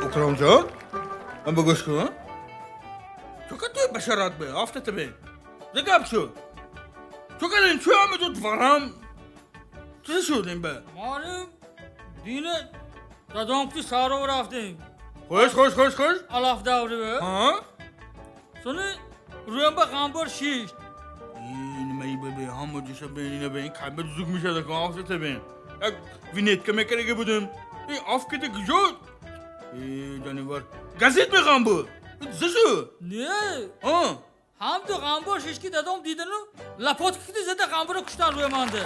اکرامجان من بگوش کن تو که توی بشارت به آفتت به زگب شو تو که این چوی همه تو دورم چیزی شدیم به مالیم دینه دادامتی سارو رفتیم خوش الاف دوری به ها؟ سونی رویم به غنبار شیش این می به همه جیشه به اینه به این کلمه زوگ میشه دکن آفتت به یک وینت که میکنه که بودم این آفکت گجود جانیوار گزید میخوام بود زشو نه ها هم تو غنبار شیش که دادام دیدن و لپات کتی زده غنبار کشتن روی منده